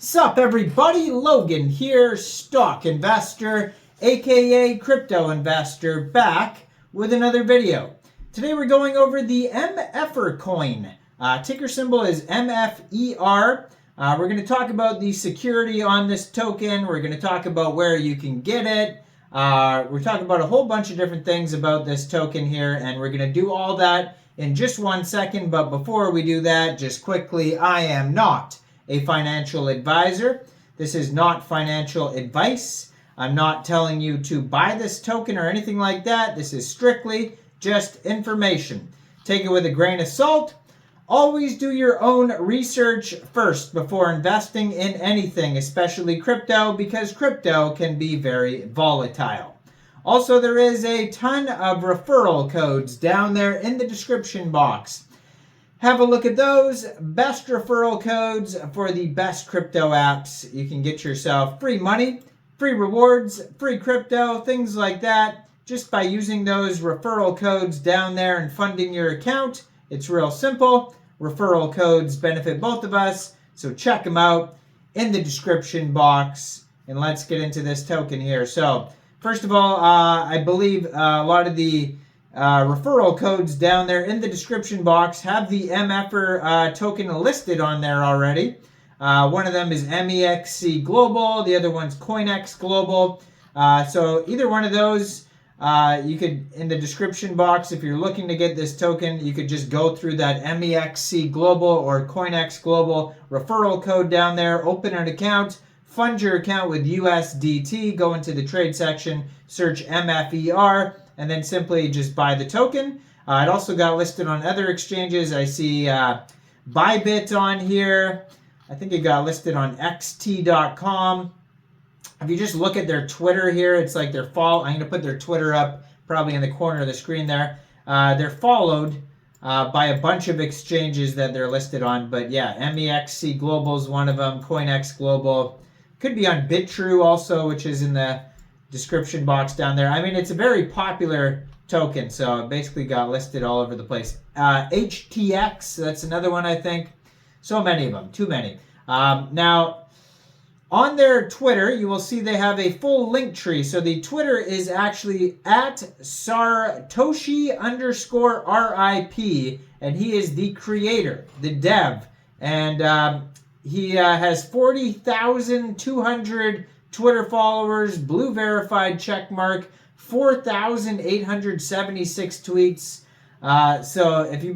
Sup everybody, Logan here, stock investor, aka crypto investor, back with another video. Today we're going over the MFERCOIN. Ticker symbol is MFER. We're going to talk about the security on this token. We're going to talk about where you can get it. We're talking about a whole bunch of different things about this token here, and we're going to do all that in just 1 second. But before we do that, just quickly, I am not a financial advisor. This is not financial advice. I'm not telling you to buy this token or anything like that. This is strictly just information. Take it with a grain of salt. Always do your own research first before investing in anything, especially crypto, because crypto can be very volatile. Also, there is a ton of referral codes down there in the description box. Have a look at those. Best referral codes for the best crypto apps. You can get yourself free money, free rewards, free crypto, things like that, just by using those referral codes down there and funding your account. It's real simple. Referral codes benefit both of us, so check them out in the description box. And let's get into this token here. So, first of all, I believe a lot of the referral codes down there in the description box have the MFER token listed on there already. One of them is MEXC Global, the other one's COINEX Global. So either one of those, you could, in the description box, if you're looking to get this token, you could just go through that MEXC Global or COINEX Global referral code down there, open an account, fund your account with USDT, go into the trade section, search MFER, and then simply just buy the token. It also got listed on other exchanges. I see BYBIT on here. I think it got listed on xt.com. If you just look at their Twitter here, it's like they're I'm going to put their Twitter up probably in the corner of the screen there. They're followed by a bunch of exchanges that they're listed on. But yeah, MEXC Global is one of them. COINEX Global. Could be on BitTrue also, which is in the description box down there. I mean, it's a very popular token, so it basically got listed all over the place. HTX, that's another one, I think. So many of them, too many. Now, on their Twitter, you will see they have a full link tree. So the Twitter is actually at Sartoshi_RIP, and he is the creator, the dev. And he has 40,200 Twitter followers, blue verified check mark, 4,876 tweets. So if you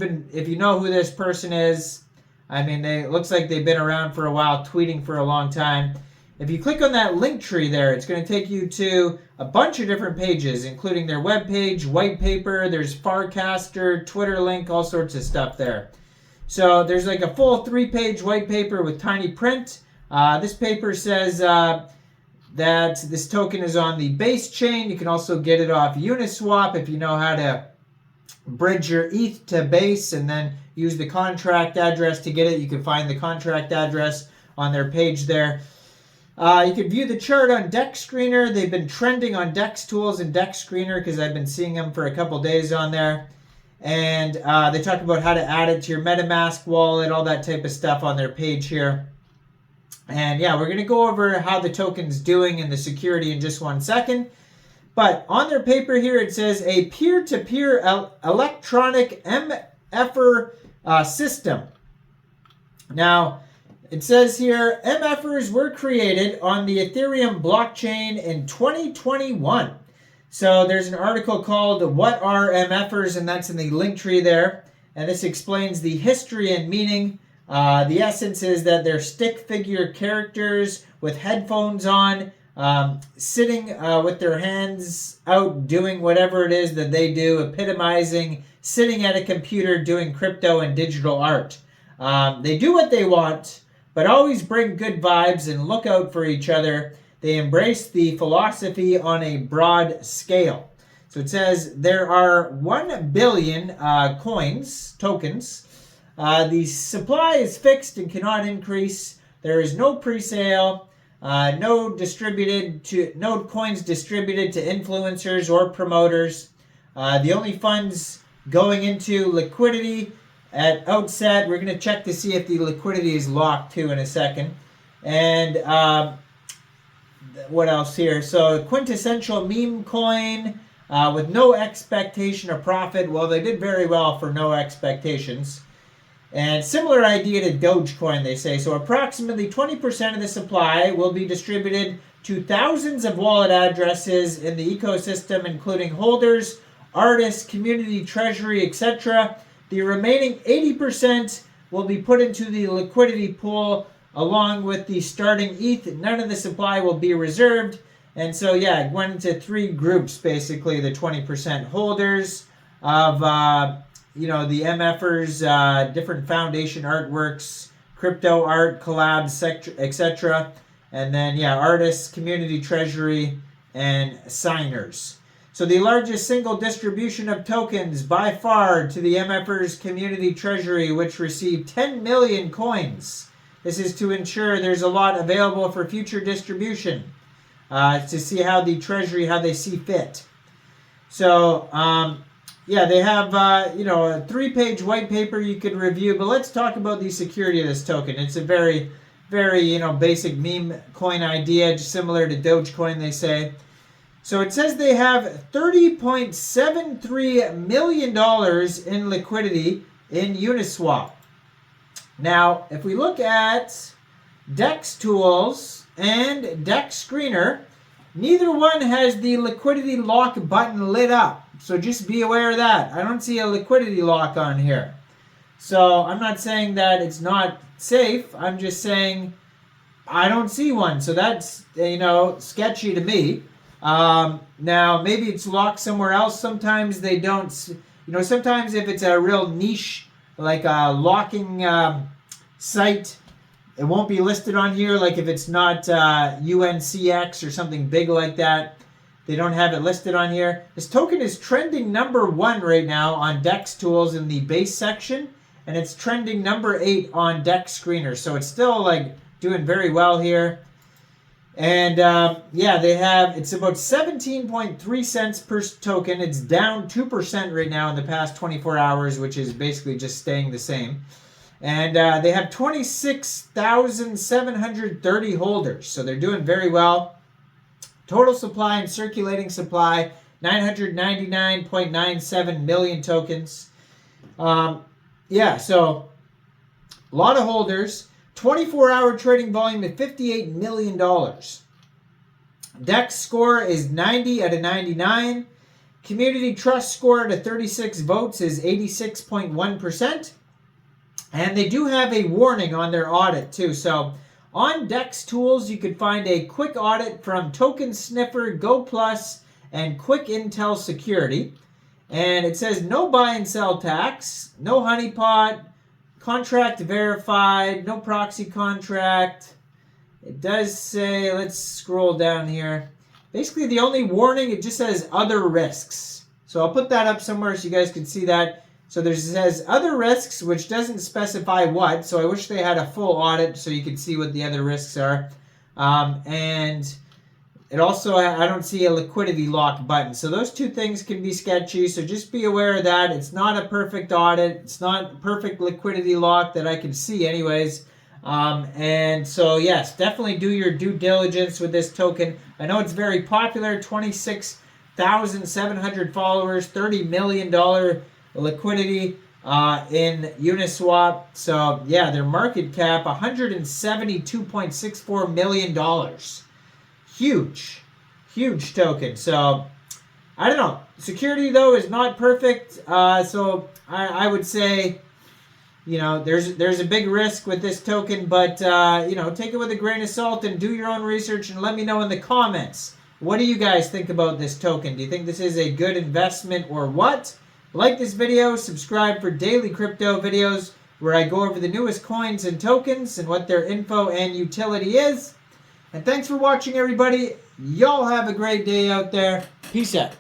know who this person is, I mean, it looks like they've been around for a while, tweeting for a long time. If you click on that link tree there, it's going to take you to a bunch of different pages, including their webpage, white paper, there's Farcaster, Twitter link, all sorts of stuff there. So there's like a full 3-page white paper with tiny print. This paper says that this token is on the BASECHAIN. You can also get it off Uniswap if you know how to bridge your ETH to Base and then use the contract address to get it. You can find the contract address on their page there. You can view the chart on Dex Screener. They've been trending on Dex Tools and Dex Screener because I've been seeing them for a couple days on there. And they talk about how to add it to your MetaMask wallet, all that type of stuff on their page here. And yeah, we're going to go over how the token's doing and the security in just 1 second. But on their paper here, it says a peer-to-peer electronic MFER system. Now, it says here, MFERs were created on the Ethereum blockchain in 2021. So there's an article called What Are MFERs? And that's in the link tree there. And this explains the history and meaning. The essence is that they're stick figure characters with headphones on, sitting with their hands out doing whatever it is that they do, epitomizing sitting at a computer doing crypto and digital art. They do what they want, but always bring good vibes and look out for each other. They embrace the philosophy on a broad scale. So it says there are 1 billion tokens. The supply is fixed and cannot increase. There is no pre-sale, no coins distributed to influencers or promoters. The only funds going into liquidity at outset. We're going to check to see if the liquidity is locked too in a second. And what else here? So quintessential meme coin with no expectation of profit. Well, they did very well for no expectations. And similar idea to Dogecoin, they say. So approximately 20% of the supply will be distributed to thousands of wallet addresses in the ecosystem, including holders, artists, community, treasury, etc. The remaining 80% will be put into the liquidity pool along with the starting ETH. None of the supply will be reserved. And so, yeah, it went into three groups, basically. The 20% holders of, the MFERs, different foundation artworks, crypto art, collabs, etc. And then, yeah, artists, community, treasury, and signers. So the largest single distribution of tokens by far to the MFER's community treasury, which received 10 million coins. This is to ensure there's a lot available for future distribution to see how the treasury, how they see fit. So, yeah, they have, a 3-page white paper you could review, but let's talk about the security of this token. It's a very, very, basic meme coin idea, just similar to Dogecoin, they say. So it says they have $30.73 million in liquidity in Uniswap. Now, if we look at DEX Tools and DEX Screener, neither one has the liquidity lock button lit up. So just be aware of that. I don't see a liquidity lock on here. So I'm not saying that it's not safe. I'm just saying I don't see one. So that's, sketchy to me. Now, maybe it's locked somewhere else. Sometimes they don't, sometimes if it's a real niche, like a locking site, it won't be listed on here. Like if it's not UNCX or something big like that, they don't have it listed on here. This token is trending #1 right now on DEX Tools in the base section, and it's trending #8 on DEX Screener. So it's still like doing very well here. And it's about 17.3 cents per token. It's down 2% right now in the past 24 hours, which is basically just staying the same. And they have 26,730 holders, so they're doing very well. Total supply and circulating supply, 999.97 million tokens. So a lot of holders. 24-hour trading volume at $58 million. DEX score is 90 out of 99. Community trust score at 36 votes is 86.1%. And they do have a warning on their audit too. So on DEX Tools, you could find a quick audit from Token Sniffer, Go Plus, and Quick Intel Security. And it says no buy and sell tax, no honeypot, contract verified, no proxy contract. It does say, let's scroll down here. Basically, the only warning, it just says other risks. So I'll put that up somewhere so you guys can see that. So it says other risks, which doesn't specify what. So I wish they had a full audit so you could see what the other risks are. And it also, I don't see a liquidity lock button. So those two things can be sketchy. So just be aware of that. It's not a perfect audit. It's not a perfect liquidity lock that I can see anyways. And so, yes, definitely do your due diligence with this token. I know it's very popular. 26,700 followers, $30 million liquidity in Uniswap. So, yeah, their market cap, $172.64 million. Huge token. So I don't know. Security though is not perfect. So I would say, there's a big risk with this token, but take it with a grain of salt and do your own research and let me know in the comments. What do you guys think about this token? Do you think this is a good investment or what? Like this video, subscribe for daily crypto videos where I go over the newest coins and tokens and what their info and utility is. And thanks for watching, everybody. Y'all have a great day out there. Peace out.